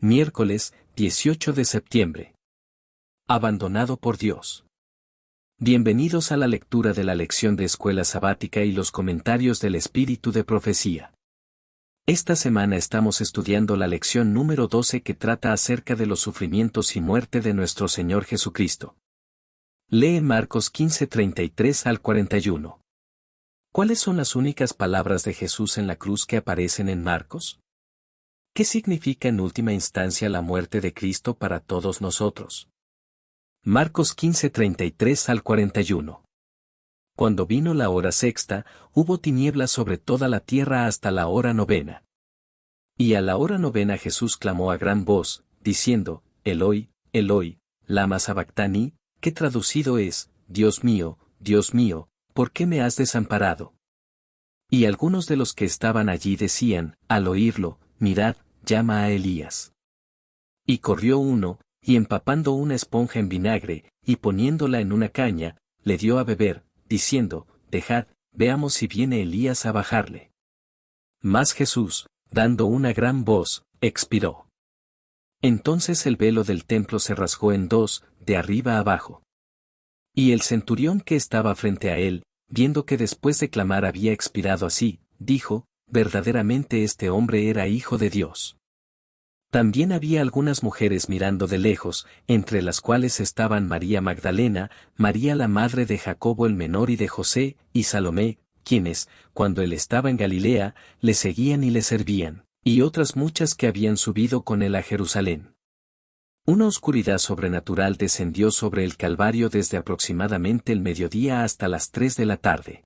Miércoles, 18 de septiembre. Abandonado por Dios. Bienvenidos a la lectura de la lección de escuela sabática y los comentarios del Espíritu de Profecía. Esta semana estamos estudiando la lección número 12 que trata acerca de los sufrimientos y muerte de nuestro Señor Jesucristo. Lee Marcos 15:33 al 41. ¿Cuáles son las únicas palabras de Jesús en la cruz que aparecen en Marcos? ¿Qué significa en última instancia la muerte de Cristo para todos nosotros? Marcos 15:33 al 41. Cuando vino la hora sexta, hubo tinieblas sobre toda la tierra hasta la hora novena. Y a la hora novena Jesús clamó a gran voz, diciendo, Eloi, Eloi, lama sabactani, que traducido es, Dios mío, ¿por qué me has desamparado? Y algunos de los que estaban allí decían, al oírlo, mirad, llama a Elías. Y corrió uno, y empapando una esponja en vinagre, y poniéndola en una caña, le dio a beber, diciendo, dejad, veamos si viene Elías a bajarle. Mas Jesús, dando una gran voz, expiró. Entonces el velo del templo se rasgó en dos, de arriba abajo. Y el centurión que estaba frente a él, viendo que después de clamar había expirado así, dijo, verdaderamente este hombre era hijo de Dios. También había algunas mujeres mirando de lejos, entre las cuales estaban María Magdalena, María la madre de Jacobo el menor y de José, y Salomé, quienes, cuando él estaba en Galilea, le seguían y le servían, y otras muchas que habían subido con él a Jerusalén. Una oscuridad sobrenatural descendió sobre el Calvario desde aproximadamente el mediodía hasta las 3 de la tarde.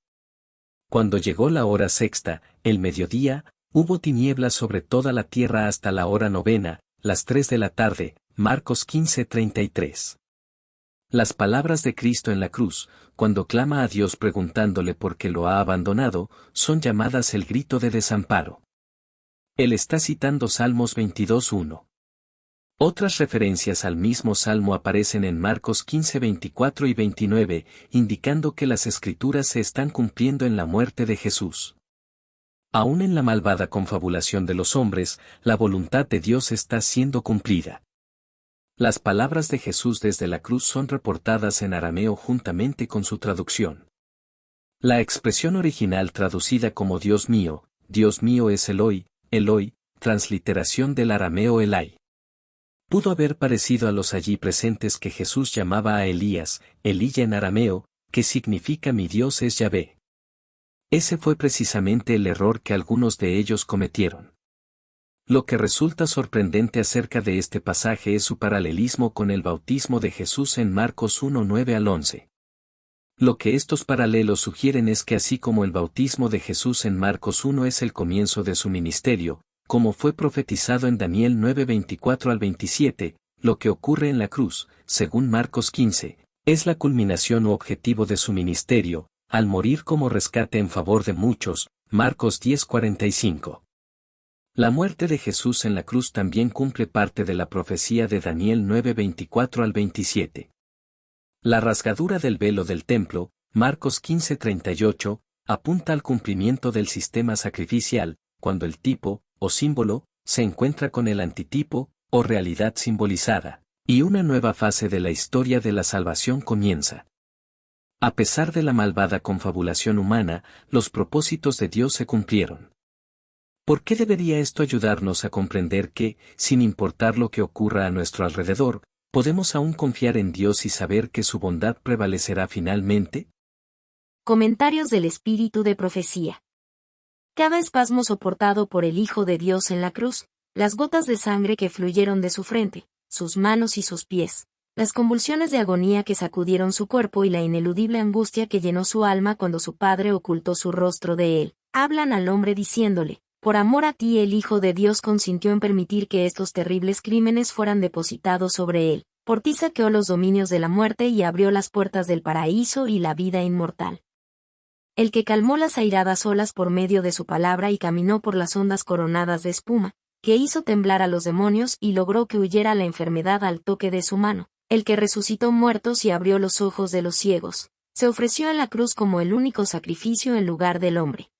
Cuando llegó la hora sexta, el mediodía, hubo tinieblas sobre toda la tierra hasta la hora novena, las 3 de la tarde, Marcos 15:33. Las palabras de Cristo en la cruz, cuando clama a Dios preguntándole por qué lo ha abandonado, son llamadas el grito de desamparo. Él está citando Salmos 22:1. Otras referencias al mismo salmo aparecen en Marcos 15:24 y 29, indicando que las escrituras se están cumpliendo en la muerte de Jesús. Aún en la malvada confabulación de los hombres, la voluntad de Dios está siendo cumplida. Las palabras de Jesús desde la cruz son reportadas en arameo juntamente con su traducción. La expresión original traducida como Dios mío es Eloi, Eloi, transliteración del arameo Elai. Pudo haber parecido a los allí presentes que Jesús llamaba a Elías, Elía en arameo, que significa mi Dios es Yahvé. Ese fue precisamente el error que algunos de ellos cometieron. Lo que resulta sorprendente acerca de este pasaje es su paralelismo con el bautismo de Jesús en Marcos 1:9 al 11. Lo que estos paralelos sugieren es que así como el bautismo de Jesús en Marcos 1 es el comienzo de su ministerio, como fue profetizado en Daniel 9:24 al 27, lo que ocurre en la cruz, según Marcos 15, es la culminación u objetivo de su ministerio, al morir como rescate en favor de muchos, Marcos 10:45. La muerte de Jesús en la cruz también cumple parte de la profecía de Daniel 9:24 al 27. La rasgadura del velo del templo, Marcos 15:38, apunta al cumplimiento del sistema sacrificial, cuando el tipo, o símbolo, se encuentra con el antitipo, o realidad simbolizada, y una nueva fase de la historia de la salvación comienza. A pesar de la malvada confabulación humana, los propósitos de Dios se cumplieron. ¿Por qué debería esto ayudarnos a comprender que, sin importar lo que ocurra a nuestro alrededor, podemos aún confiar en Dios y saber que su bondad prevalecerá finalmente? Comentarios del Espíritu de Profecía. Cada espasmo soportado por el Hijo de Dios en la cruz, las gotas de sangre que fluyeron de su frente, sus manos y sus pies, las convulsiones de agonía que sacudieron su cuerpo y la ineludible angustia que llenó su alma cuando su padre ocultó su rostro de él, hablan al hombre diciéndole, por amor a ti el Hijo de Dios consintió en permitir que estos terribles crímenes fueran depositados sobre él, por ti saqueó los dominios de la muerte y abrió las puertas del paraíso y la vida inmortal. El que calmó las airadas olas por medio de su palabra y caminó por las ondas coronadas de espuma, que hizo temblar a los demonios y logró que huyera la enfermedad al toque de su mano, el que resucitó muertos y abrió los ojos de los ciegos, se ofreció en la cruz como el único sacrificio en lugar del hombre.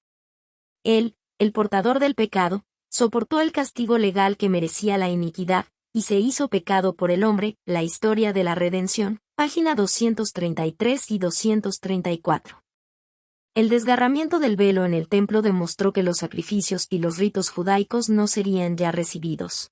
Él, el portador del pecado, Soportó el castigo legal que merecía la iniquidad, y se hizo pecado por el hombre. La historia de la redención, página 233 y 234. El desgarramiento del velo en el templo demostró que los sacrificios y los ritos judaicos no serían ya recibidos.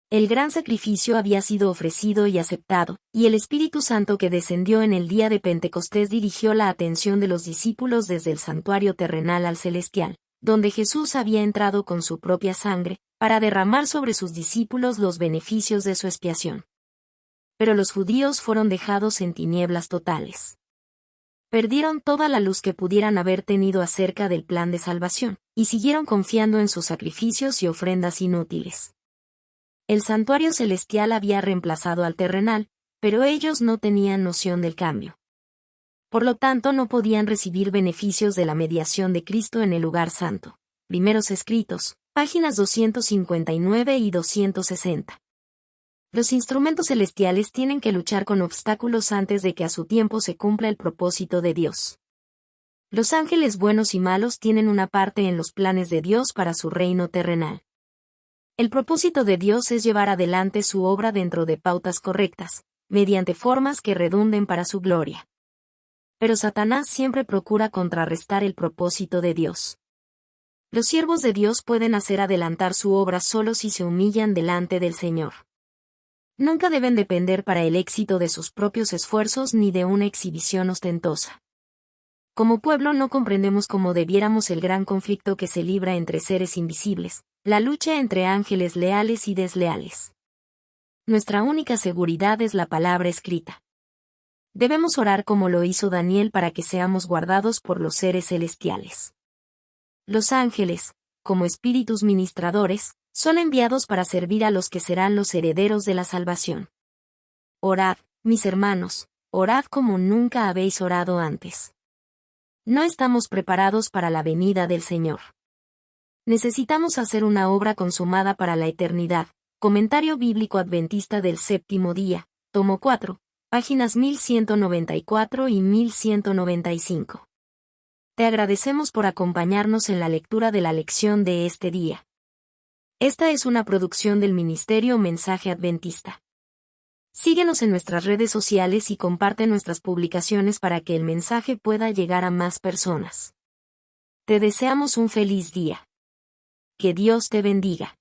El gran sacrificio había sido ofrecido y aceptado, y el Espíritu Santo que descendió en el día de Pentecostés dirigió la atención de los discípulos desde el santuario terrenal al celestial, donde Jesús había entrado con su propia sangre, para derramar sobre sus discípulos los beneficios de su expiación. Pero los judíos fueron dejados en tinieblas totales. Perdieron toda la luz que pudieran haber tenido acerca del plan de salvación, y siguieron confiando en sus sacrificios y ofrendas inútiles. El santuario celestial había reemplazado al terrenal, pero ellos no tenían noción del cambio. Por lo tanto, no podían recibir beneficios de la mediación de Cristo en el lugar santo. Primeros escritos, páginas 259 y 260. Los instrumentos celestiales tienen que luchar con obstáculos antes de que a su tiempo se cumpla el propósito de Dios. Los ángeles buenos y malos tienen una parte en los planes de Dios para su reino terrenal. El propósito de Dios es llevar adelante su obra dentro de pautas correctas, mediante formas que redunden para su gloria. Pero Satanás siempre procura contrarrestar el propósito de Dios. Los siervos de Dios pueden hacer adelantar su obra solo si se humillan delante del Señor. Nunca deben depender para el éxito de sus propios esfuerzos ni de una exhibición ostentosa. Como pueblo no comprendemos como debiéramos el gran conflicto que se libra entre seres invisibles, la lucha entre ángeles leales y desleales. Nuestra única seguridad es la palabra escrita. Debemos orar como lo hizo Daniel para que seamos guardados por los seres celestiales. Los ángeles, como espíritus ministradores, son enviados para servir a los que serán los herederos de la salvación. Orad, mis hermanos, orad como nunca habéis orado antes. No estamos preparados para la venida del Señor. Necesitamos hacer una obra consumada para la eternidad. Comentario bíblico adventista del séptimo día, tomo 4, páginas 1194 y 1195. Te agradecemos por acompañarnos en la lectura de la lección de este día. Esta es una producción del Ministerio Mensaje Adventista. Síguenos en nuestras redes sociales y comparte nuestras publicaciones para que el mensaje pueda llegar a más personas. Te deseamos un feliz día. Que Dios te bendiga.